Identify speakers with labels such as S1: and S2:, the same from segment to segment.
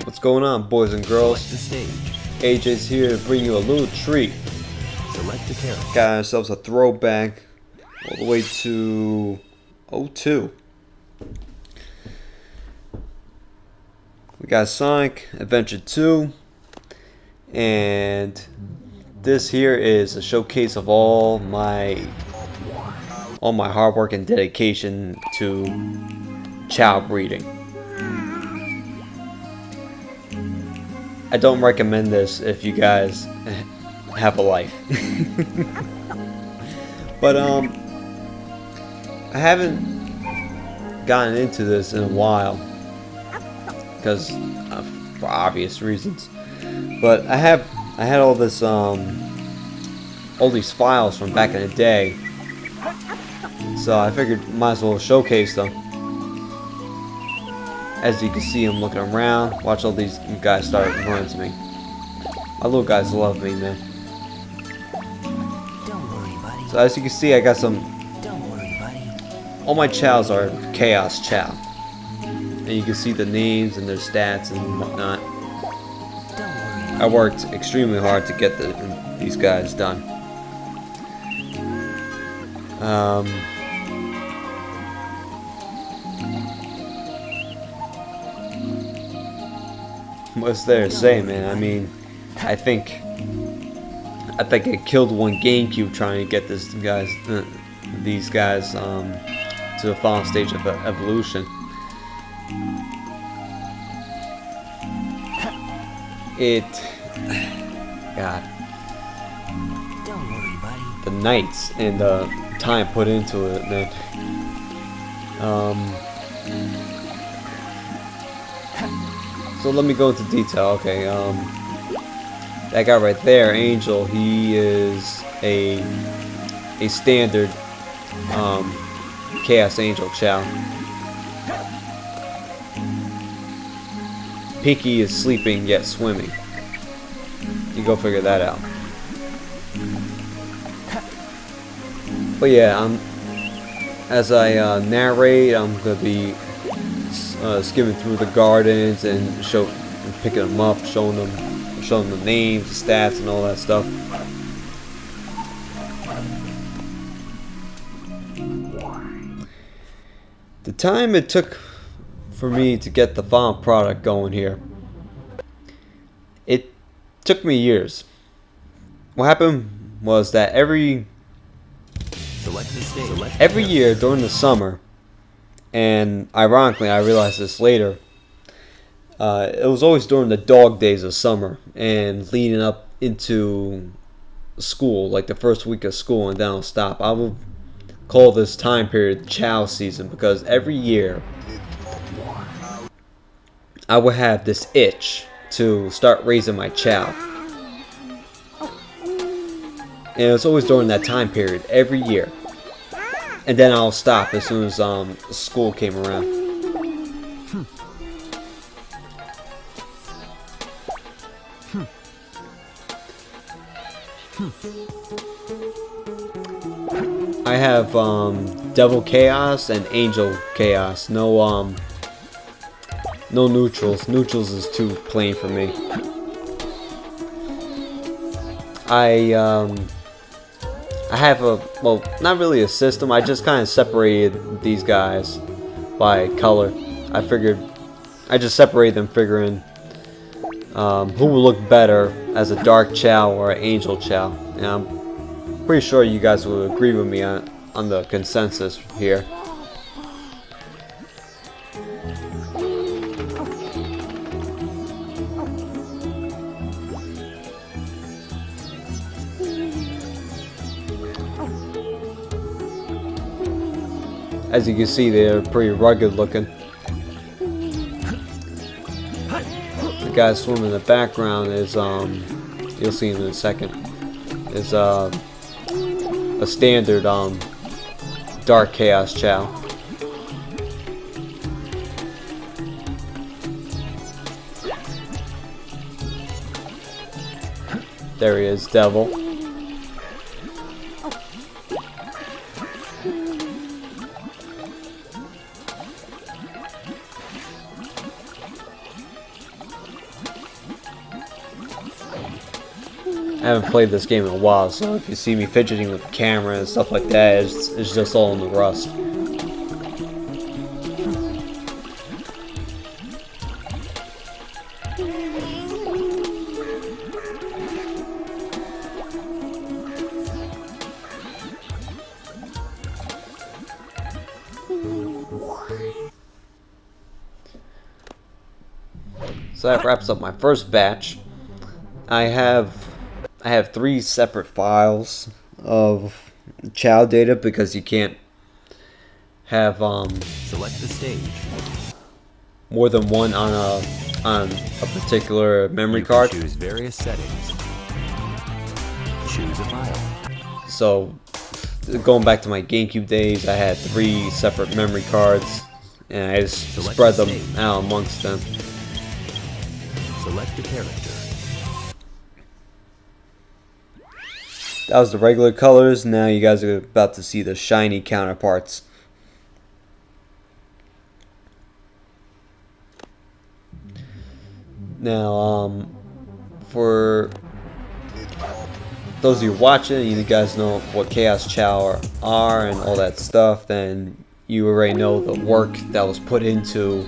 S1: What's going on, boys and girls?
S2: Select the stage.
S1: AJ's here to bring you a little treat.
S2: Select a character.
S1: Got ourselves a throwback all the way to 02. We got Sonic Adventure 2, and this here is a showcase of all my hard work and dedication to Chao breeding. I don't recommend this if you guys have a life. But I haven't gotten into this in a while because for obvious reasons. But I had all this all these files from back in the day, so I figured might as well showcase them. As you can see, I'm looking around. Watch all these guys start running to me. My little guys love me, man.
S2: Don't worry, buddy.
S1: So as you can see, I got some.
S2: Don't worry, buddy.
S1: All my Chaos are Chaos Chao, and you can see the names and their stats and whatnot.
S2: Don't worry.
S1: I worked extremely hard to get these guys done. What's there to say, man? I mean, I think I killed one GameCube trying to get these guys to the final stage of evolution. God,
S2: Don't worry, buddy.
S1: the nights and the time put into it, man. So let me go into detail. Okay, that guy right there, Angel, he is a standard Chaos Angel Chao. Pinky is sleeping yet swimming. You go figure that out. But yeah, as I narrate, I'm gonna be skimming through the gardens and picking them up, showing them the names, the stats, and all that stuff. The time it took for me to get the final product going here, it took me years. What happened was that every
S2: Select the stage.
S1: year during the summer, and ironically I realized this later, it was always during the dog days of summer and leading up into school, like the first week of school, and then I'll stop. I will call this time period Chao season, because every year I would have this itch to start raising my Chao. And it's always during that time period, every year. And then I'll stop as soon as school came around. I have Devil Chaos and Angel Chaos. No neutrals. Neutrals is too plain for me. I have not really a system. I just kind of separated these guys by color. I just separated them, figuring who will look better as a Dark Chao or an Angel Chao. And I'm pretty sure you guys will agree with me on the consensus here. As you can see, they're pretty rugged looking. The guy swimming in the background is, you'll see him in a second, is a standard Dark Chaos Chao. There he is, Devil. I haven't played this game in a while, so if you see me fidgeting with the camera and stuff like that, it's just all in the rust. So that wraps up my first batch. I have 3 separate files of Chao data because you can't have
S2: Select the stage.
S1: more than one on a particular memory
S2: You can
S1: card.
S2: choose various settings. Choose a file.
S1: So going back to my GameCube days, I had 3 separate memory cards, and I just
S2: Select
S1: spread
S2: the
S1: them
S2: stage.
S1: out amongst them.
S2: Select a character.
S1: That was the regular colors. Now you guys are about to see the shiny counterparts. Now, for those of you watching, you guys know what Chaos Chao are and all that stuff, then you already know the work that was put into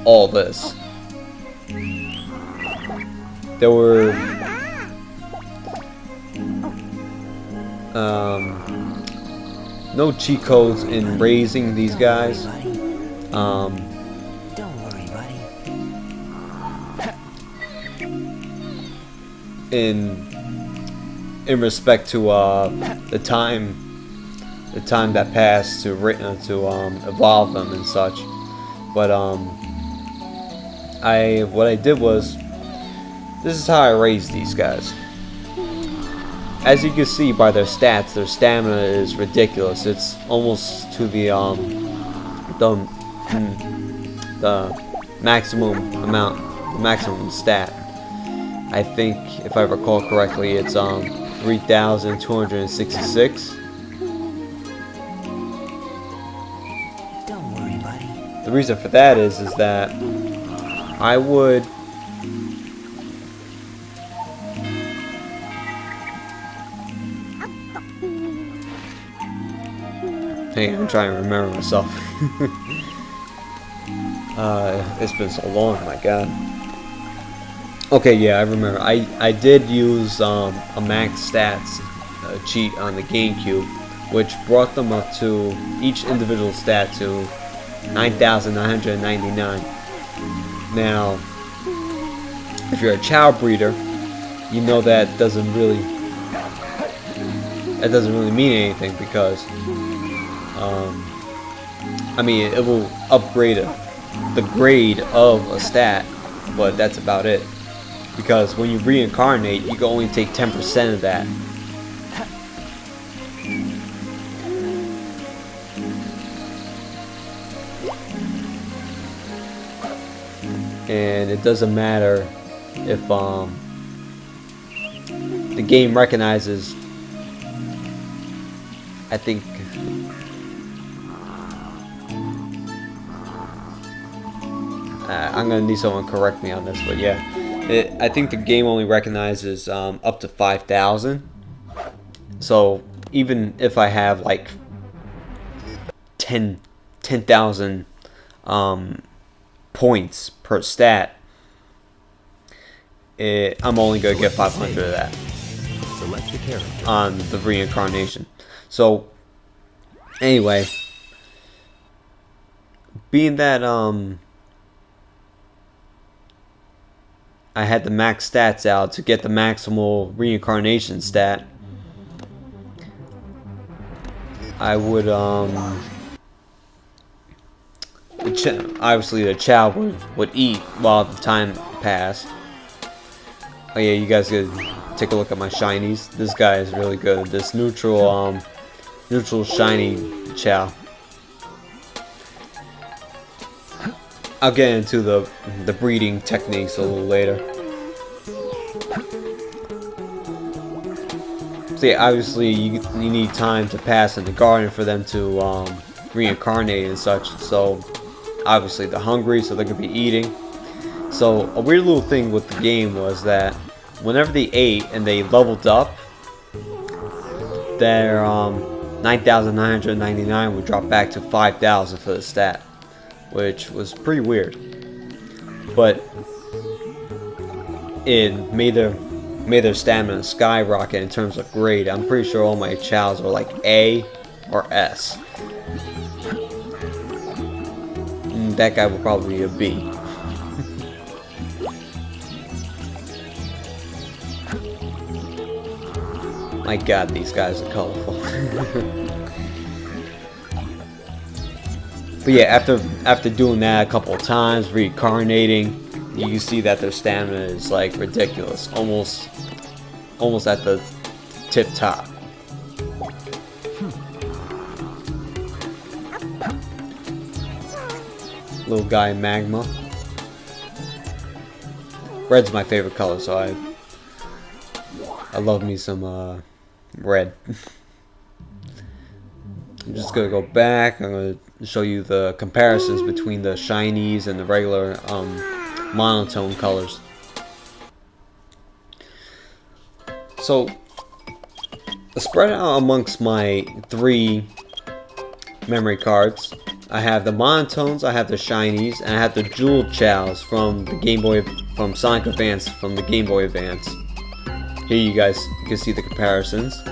S1: all this. There were no cheat codes in raising these guys.
S2: Don't worry, buddy.
S1: In respect to the time that passed to evolve them and such, but what I did was, this is how I raised these guys. As you can see by their stats, their stamina is ridiculous. It's almost to the maximum stat. I think, if I recall correctly, it's 3,266.
S2: Don't worry, buddy.
S1: The reason for that is that I would hey, I'm trying to remember myself. It's been so long, my god. Okay, yeah, I remember. I did use a max stats cheat on the GameCube, which brought them up to each individual stat to 9,999. Now, if you're a Chao breeder, you know that doesn't really mean anything, because I mean, it will upgrade the grade of a stat, but that's about it. Because when you reincarnate, you can only take 10% of that. And it doesn't matter if the game recognizes, I think, I'm gonna need someone to correct me on this, but yeah, I think the game only recognizes up to 5,000. So even if I have like 10,000 points per stat, I'm only gonna get 500 of that
S2: Select the character.
S1: on the reincarnation. So anyway, being that I had the max stats out to get the maximal reincarnation stat, I would obviously the Chao would eat while the time passed. Oh yeah, you guys could take a look at my shinies. This guy is really good. This neutral shiny Chao. I'll get into the breeding techniques a little later. So yeah, obviously you need time to pass in the garden for them to reincarnate and such. So obviously they're hungry, so they're gonna be eating. So a weird little thing with the game was that whenever they ate and they leveled up, their 9,999 would drop back to 5,000 for the stat, which was pretty weird. But it made their stamina skyrocket in terms of grade. I'm pretty sure all my chows are like A or S. That guy will probably be a B. My god, these guys are colorful. But yeah, after doing that a couple of times, reincarnating, you can see that their stamina is like ridiculous, almost at the tip top. Little guy magma. Red's my favorite color, so I love me some red. I'm just gonna go back. I'm gonna show you the comparisons between the shinies and the regular monotone colors. So, spread out amongst my 3 memory cards, I have the monotones, I have the shinies, and I have the jewel chows from the Game Boy, from Sonic Advance, from the Game Boy Advance. Here you can see the comparisons.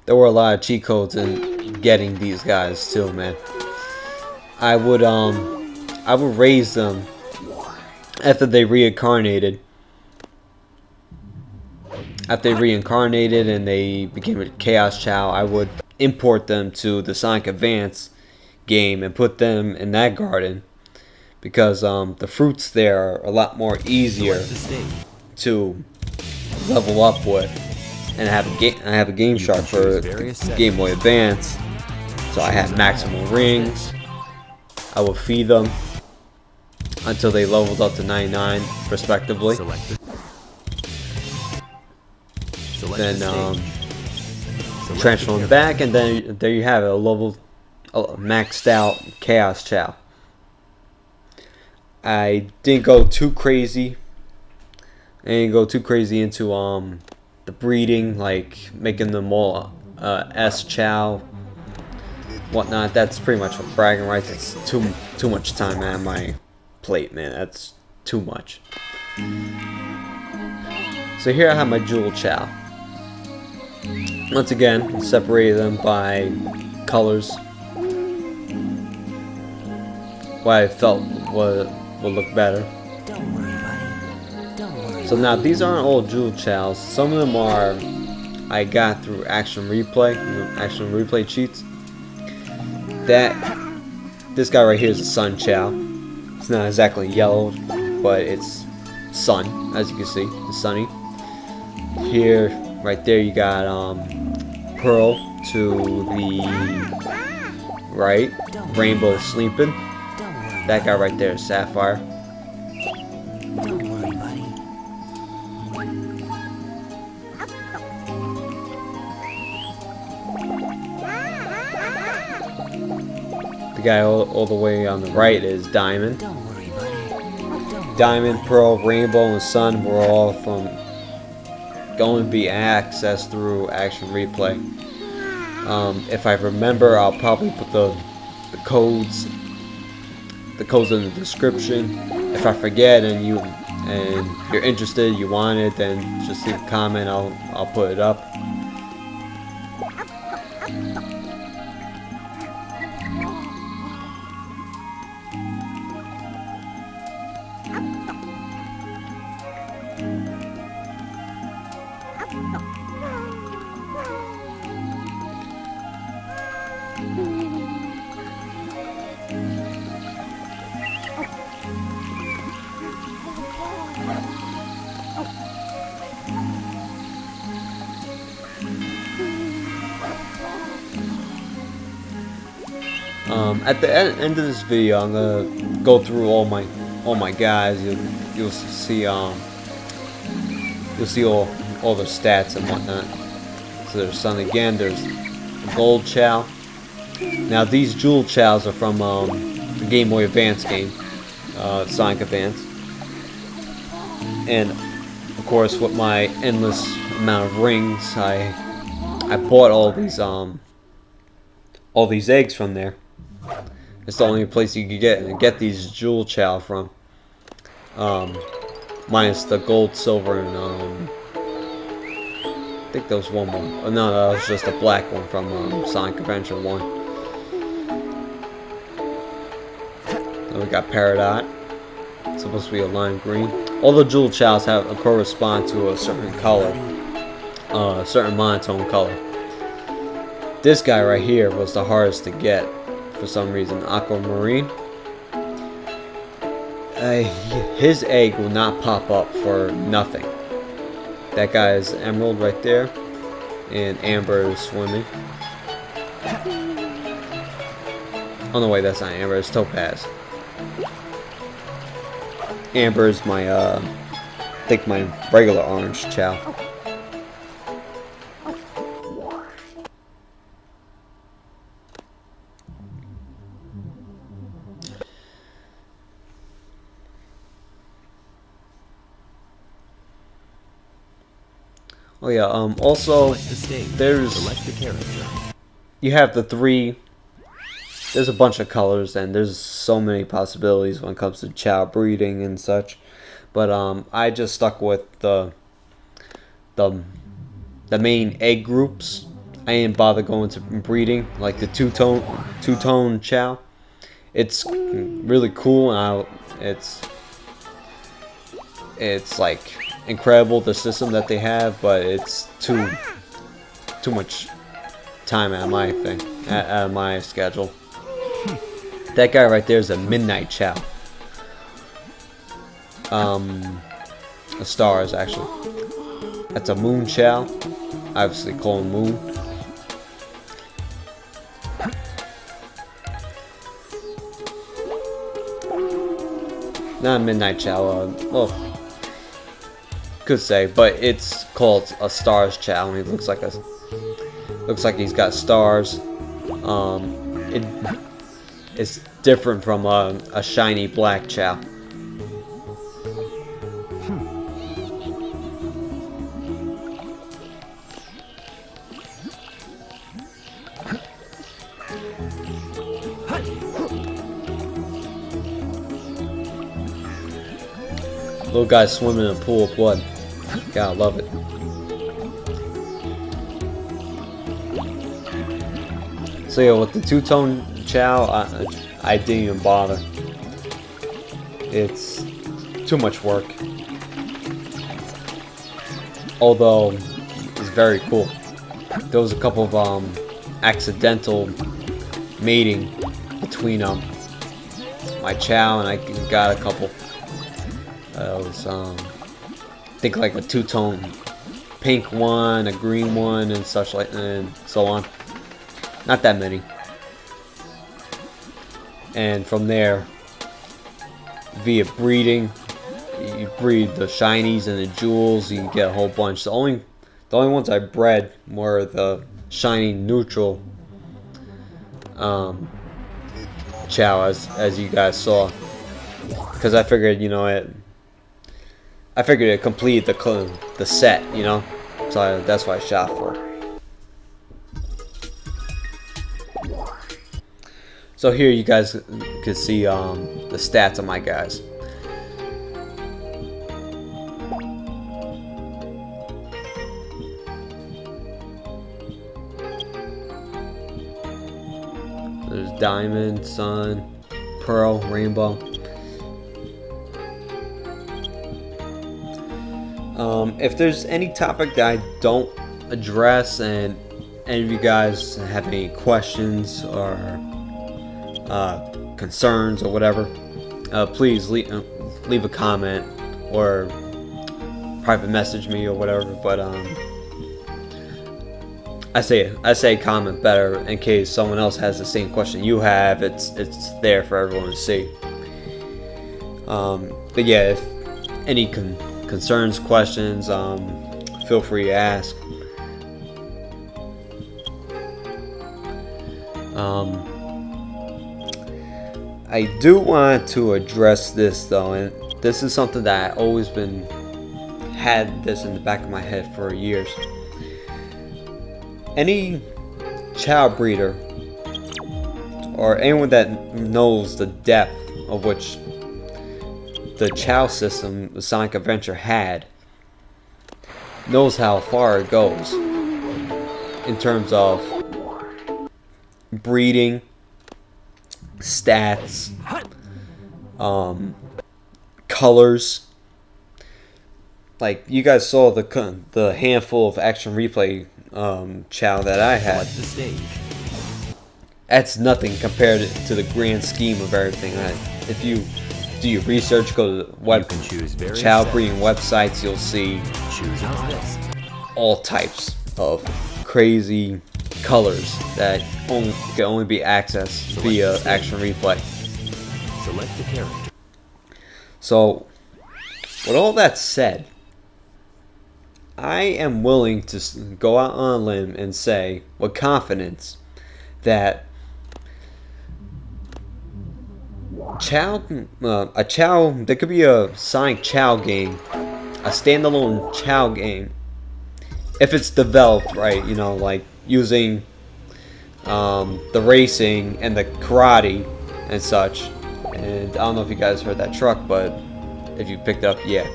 S1: There were a lot of cheat codes in getting these guys too, man. I would raise them after they reincarnated. After they reincarnated and they became a Chaos Chao, I would import them to the Sonic Advance game and put them in that garden, because the fruits there are a lot more easier to level up with. And I have a Game Shark for Game Boy Advance, so I have maximum rings. I will feed them until they leveled up to 99, respectively. Then transfer them back, and then there you have it, a maxed out Chaos Chao. I didn't go too crazy. Into the breeding, like making them all S Chow, whatnot. That's pretty much for bragging rights. It's too much time on my plate, man. That's too much. So here I have my Jewel Chow. Once again, separated them by colors. What I felt would look better.
S2: Don't worry, buddy. Don't worry.
S1: So now these aren't all Jewel Chows. Some of them are I got through action replay cheats. This guy right here is a Sun Chow. It's not exactly yellow, but it's sun, as you can see. It's sunny. Here, right there, you got Pearl to the right. Rainbow sleeping. That guy right there is Sapphire.
S2: Don't worry, buddy.
S1: The guy all the way on the right is Diamond.
S2: Don't worry, buddy.
S1: Diamond, Pearl, Rainbow, and Sun were all going to be accessed through action replay. If I remember, I'll probably put the codes in the description. If I forget and you're interested, you want it, then just leave a comment. I'll put it up. At the end of this video, I'm gonna go through all my guys. You'll see all the stats and whatnot. So there's Sun again. There's Gold Chao. Now these Jewel Chows are from the Game Boy Advance game, Sonic Advance. And of course, with my endless amount of rings, I bought all these eggs from there. It's the only place you could get these Jewel Chow from. Minus the gold, silver, and I think there was one more. Oh, no, that was just a black one from Sonic Adventure 1. Then we got Peridot. It's supposed to be a lime green. All the Jewel Chows correspond to a certain color, a certain monotone color. This guy right here was the hardest to get for some reason. Aquamarine. His egg will not pop up for nothing. That guy is Emerald right there, and Amber is swimming. Oh no, wait, that's not Amber. It's Topaz. Amber is my, I think my regular orange Chow. Oh yeah, also, you have the three, there's a bunch of colors, and there's so many possibilities when it comes to Chow breeding and such, but I just stuck with the main egg groups. I didn't bother going to breeding, like the two-tone Chow. It's really cool, and it's like incredible, the system that they have, but it's too much time out of my schedule. That guy right there is a Midnight Chow. A stars actually. That's a Moon Chow. Obviously call him Moon. Not a Midnight Chow. Well, could say, but it's called a Stars Chow, and he looks like he's got stars. It's different from a shiny black Chow. Little guy swimming in a pool of blood. God, I love it. So yeah, with the two-tone Chow, I didn't even bother. It's too much work. Although, it's very cool. There was a couple of accidental mating between my Chow, and I got a couple. It was I think like a two-tone pink one, a green one, and such like, and so on. Not that many. And from there, via breeding, you breed the shinies and the jewels. You can get a whole bunch. The only ones I bred were the shiny neutral Chow, as you guys saw, because I figured, you know, I figured it completed the set, you know, so that's what I shot for. So here you guys can see the stats of my guys. There's Diamond, Sun, Pearl, Rainbow. If there's any topic that I don't address, and any of you guys have any questions or concerns or whatever, please leave a comment or private message me or whatever. But I say comment better in case someone else has the same question you have. It's there for everyone to see. But yeah, if any concerns, questions, feel free to ask. I do want to address this though, and this is something that I always had this in the back of my head for years. Any child breeder or anyone that knows the depth of which the Chao system the Sonic Adventure had knows how far it goes in terms of breeding, stats, colors. Like you guys saw the handful of action replay Chao that I had. That's nothing compared to the grand scheme of everything. If you do your research, go to the Chao breeding websites, you'll see all types of crazy colors that can only be accessed via action replay.
S3: Select the character.
S1: So, with all that said, I am willing to go out on a limb and say with confidence that there could be a Sonic Chao game, a standalone Chao game, if it's developed right, you know, like using the racing and the karate and such. And I don't know if you guys heard that truck, but if you picked it up, yeah.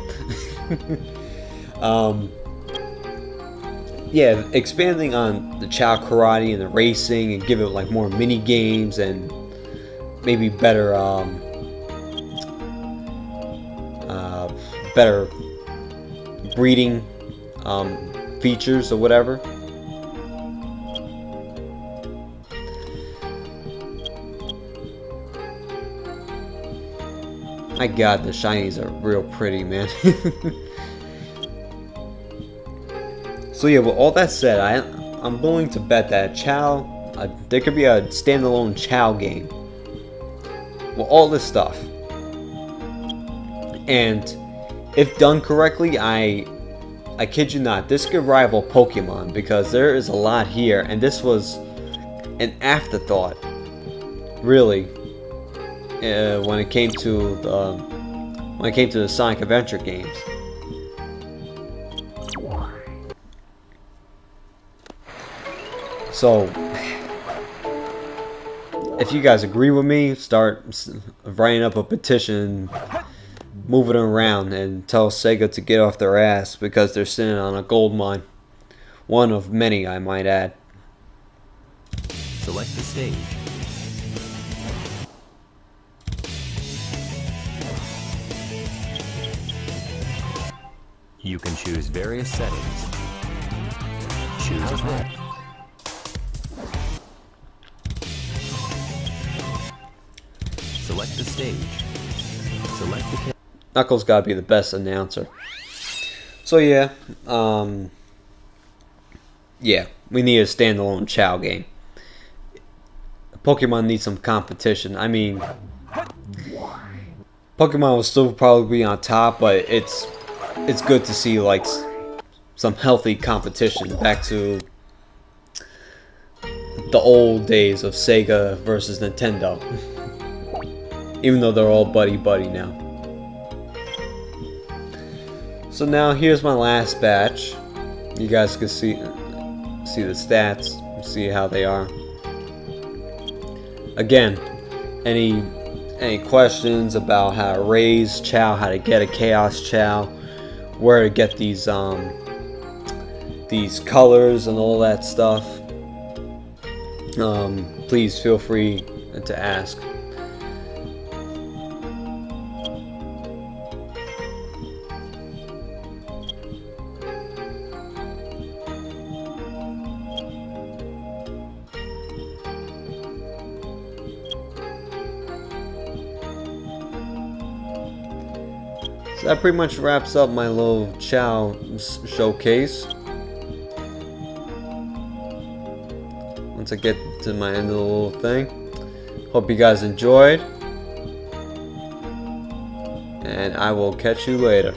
S1: Yeah, expanding on the Chao karate and the racing and give it like more mini games and maybe better better breeding features or whatever. My god, the shinies are real pretty, man. So yeah, with all that said, I'm willing to bet that there could be a standalone Chao game with all this stuff. And if done correctly, I kid you not, this could rival Pokemon because there is a lot here, and this was an afterthought, really, when it came to the Sonic Adventure games. So, if you guys agree with me, start writing up a petition, move it around, and tell Sega to get off their ass because they're sitting on a gold mine. One of many, I might add.
S3: Select the stage. You can choose various settings. Choose a pet. Select the stage. Select the
S1: Knuckles gotta be the best announcer. So yeah, yeah, we need a standalone Chao game. Pokemon needs some competition. I mean, Pokemon will still probably be on top, but it's good to see like some healthy competition back to the old days of Sega versus Nintendo. Even though they're all buddy-buddy now. So now here's my last batch. You guys can see the stats, see how they are. Again, any questions about how to raise Chao, how to get a Chaos Chao, where to get these colors and all that stuff, please feel free to ask. So that pretty much wraps up my little Chao showcase. once I get to my end of the little thing. Hope you guys enjoyed. And I will catch you later.